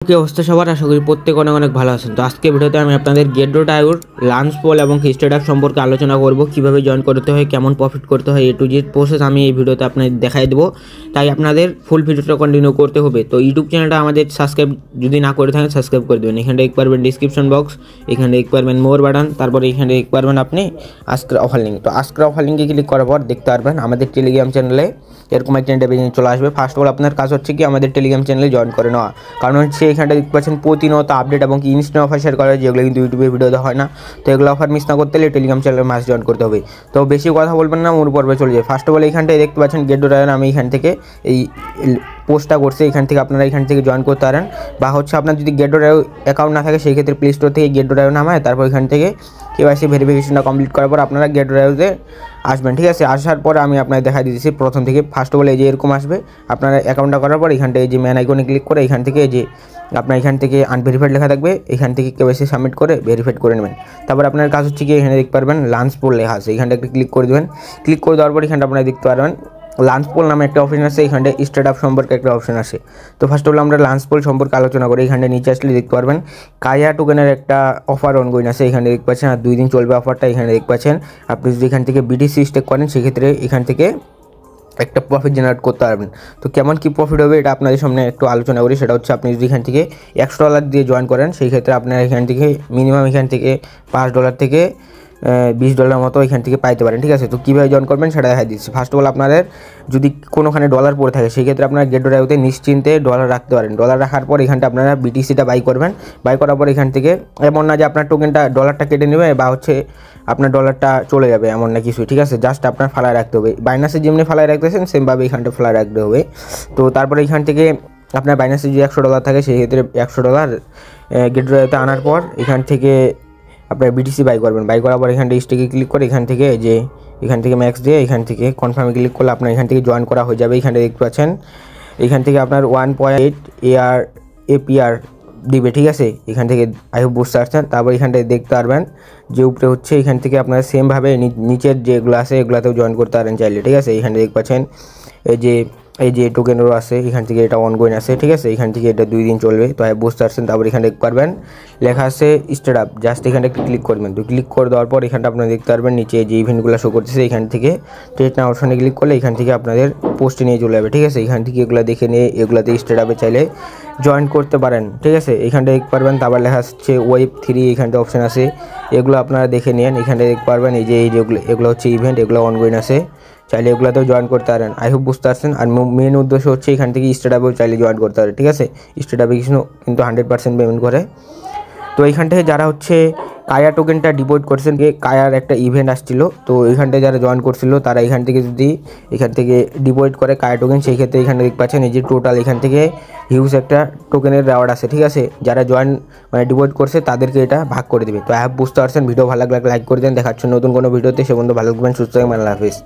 কি অবস্থা সবার, আশা করি প্রত্যেক অনেক অনেক ভালো আছেন। তো আজকে ভিডিওতে আমি আপনাদের গেট.io লাঞ্চ পোল এবং স্টার্টআপ সম্পর্কে আলোচনা করব, কিভাবে জয়েন করতে হয়, কেমন প্রফিট করতে হয়, A to Z প্রসেস আমি এই ভিডিওতে আপনাদের দেখাই দেবো। তাই আপনাদের ফুল ভিডিওটা কন্টিনিউ করতে হবে। তো ইউটিউব চ্যানেলটা আমাদের সাবস্ক্রাইব যদি না করে থাকেন সাবস্ক্রাইব করে দেবেন। এখানে দেখতে পারবেন ডিসক্রিপশন বক্স, এখানে দেখতে পারবেন মোর বাটন, তারপরে এখানে দেখতে পারবেন আপনি আজকের অফার লিঙ্ক। তো আজকের অফার লিঙ্কে ক্লিক করার পর দেখতে পারবেন আমাদের টেলিগ্রাম চ্যানেলে এরকম একটা ইন্টারভিউ চলে আসবে। ফার্স্ট অফ অল আপনার কাজ হচ্ছে কি আমাদের টেলিগ্রাম চ্যানেলে জয়েন করে নেওয়া, কারণ হচ্ছে এখানটা দেখতে পাচ্ছেন প্রতিনিয়ত আপডেট এবং ইনস্ট্যান্ট অফার শেয়ার করা, যেগুলো কিন্তু ইউটিউবে ভিডিওতে হয় না। তো এগুলো অফার মিস না করতে হলে টেলিগ্রাম চ্যানেলে মাস্ট জয়েন করতে হবে। তো বেশি কথা বলবেন না, মূল পর্বে চলে যায়। ফার্স্ট অফ অল এইখানটায় দেখতে পাচ্ছেন গেট.io, আমি এখান থেকে এই পোস্টটা করছি, এখান থেকে আপনারা এখান থেকে জয়েন করতে পারেন। বা হচ্ছে আপনার যদি গেট.io অ্যাকাউন্ট না থাকে সেই ক্ষেত্রে প্লে স্টোর থেকে গেট.io নামায় তারপর এখান থেকে KYC ভেরিফিকেশনটা কমপ্লিট করার পর আপনারা গেট.ioতে আসবেন। ঠিক আছে, আসার পর আমি আপনাকে দেখা দিয়েছি প্রথম থেকে। ফার্স্ট অফ অল এই যে এরকম আসবে, আপনারা অ্যাকাউন্টটা করার পর এখানটা এই যে ম্যান আইকনে ক্লিক করে এখান থেকে এই যে আপনার এখান থেকে আনভেরিফাইড লেখা থাকবে, এখান থেকে KYC সাবমিট করে ভেরিফাইড করে নেবেন। তারপর আপনার কাজ হচ্ছে কি এখানে দেখতে পারবেন লাঞ্চ পোল লেখা আছে, এখানটা একটু ক্লিক করে দেবেন। ক্লিক করে দেওয়ার পর এখানটা আপনারা দেখতে পারবেন লাঞ্চ পোল নামে একটা অপশন আছে, এখানে স্টার্টআপ সম্পর্কে একটা অপশন আছে। তো ফার্স্ট অফ অল আমরা লাঞ্চ পোল সম্পর্কে আলোচনা করি। এখানে নিচে আসলে দেখতে পারবেন কায়া টোকেনের একটা অফার অনগোয়িং আছে, এখানে দেখতে পাচ্ছেন, আর 2 দিন চলবে অফারটা। এখানে দেখতে পাচ্ছেন আপনি যদি এখান থেকে BTC স্টেক করেন সেক্ষেত্রে এখান থেকে একটা প্রফিট জেনারেট করতে পারবেন। তো কেমন কি প্রফিট হবে এটা আপনাদের সামনে একটু আলোচনা করি। সেটা হচ্ছে আপনি যদি এখান থেকে $100 দিয়ে জয়েন করেন সেই ক্ষেত্রে আপনার এখান থেকে মিনিমাম এখান থেকে $5 থেকে $20 মতো এখান থেকে পাইতে পারেন। ঠিক আছে, তো কীভাবে জয়েন করবেন সেটা দেখা দিচ্ছি। ফার্স্ট অফ অল আপনাদের যদি কোনোখানে ডলার পড়ে থাকে সেই ক্ষেত্রে আপনারা গেট.ioতে নিশ্চিন্তে ডলার রাখতে পারেন। ডলার রাখার পর এখানটা আপনারা BTCটা বাই করবেন। বাই করার পর এখান থেকে এমন না যে আপনার টোকেনটা ডলারটা কেটে নেবে বা হচ্ছে আপনার ডলারটা চলে যাবে, এমন না কিছু। ঠিক আছে, জাস্ট আপনার ফালায় রাখতে হবে। বাইনাসে যেমনি ফালায় রাখতেছেন সেমভাবে এখানটা ফালায় রাখতে হবে। তো তারপরে এখান থেকে আপনার বাইনাসে যদি $100 থাকে সেই ক্ষেত্রে $100 গেট.ioতে আনার পর এখান থেকে আপনার BTC বাই করবেন। বাই করার পর এখানটা স্টেকে ক্লিক করে এখান থেকে যে এখান থেকে ম্যাক্স দিয়ে এখান থেকে কনফার্মে ক্লিক করলে আপনার এখান থেকে জয়েন করা হয়ে যাবে। এখানে দেখতে পাচ্ছেন এখান থেকে আপনার 1.8 APR দিবে। ঠিক আছে, এখান থেকে আই হোপ বুঝতে পারছেন। তারপর এখানটায় দেখতে পারবেন যে উপরে হচ্ছে এখান থেকে আপনারা সেমভাবে নিচের যেগুলো আছে এগুলোতেও জয়েন করতে পারেন চাইলে। ঠিক আছে, এখানে দেখতে পাচ্ছেন এই যে টোকেনেরও আছে, এখান থেকে এটা অনগোয়িং আছে। ঠিক আছে, এখান থেকে এটা 2 দিন চলবে, তো বুঝতে পারছেন। তারপর এখানে দেখতে পারবেন লেখা আছে স্টার্টআপ, জাস্ট এখানে একটু ক্লিক করবেন। তো ক্লিক করে দেওয়ার পর এখানটা আপনারা দেখতে পারবেন নিচে যে ইভেন্টগুলো শো করতেছে, এখান থেকে ট্রেড নাও অপশনে ক্লিক করলে এখান থেকে আপনাদের পোস্টে নিয়ে চলে যাবে। ঠিক আছে, এখান থেকে এগুলো দেখে নিয়ে এগুলোতে স্টার্টআপে চাইলে জয়েন করতে পারেন। ঠিক আছে, এখানটা দেখতে পারবেন। তারপর লেখা হচ্ছে Web3 এখানটা অপশন আছে, এগুলো আপনারা দেখে নিন। এখানে দেখতে পারবেন এই যে এগুলো হচ্ছে ইভেন্ট, এগুলো অনগোয়িং আছে, চাইলে এগুলোতেও জয়েন করতে পারেন। আই হোপ বুঝতে পারছেন। আর মেন উদ্দেশ্য হচ্ছে এখান থেকে স্টার্টআপেও চাইলে জয়েন করতে পারেন। ঠিক আছে, স্টার্টআপে কিন্তু 100% পেমেন্ট করে। তো এইখান থেকে যারা হচ্ছে কায়া টোকেনটা ডিপোজিট করছেন, কায়ার একটা ইভেন্ট আসছিল, তো এইখানটায় যারা জয়েন করছিল তারা এখান থেকে যদি এখান থেকে ডিপোজিট করে কায়া টোকেন সেই ক্ষেত্রে এখানে দেখতে পাচ্ছেন এই যে টোটাল এখান থেকে হিউজ একটা টোকেনের রেওয়ার্ড আছে। ঠিক আছে, যারা জয়েন ডিপোজিট করছে তাদেরকে এটা ভাগ করে দেবে। তো বুঝতে পারছেন। ভিডিও ভালো লাগলে লাইক করে দেন। দেখাচ্ছেন নতুন কোনো ভিডিওতে, সে বন্ধু ভালো থাকবেন, সুস্থ থাকবেন, আল্লাহ হাফিজ।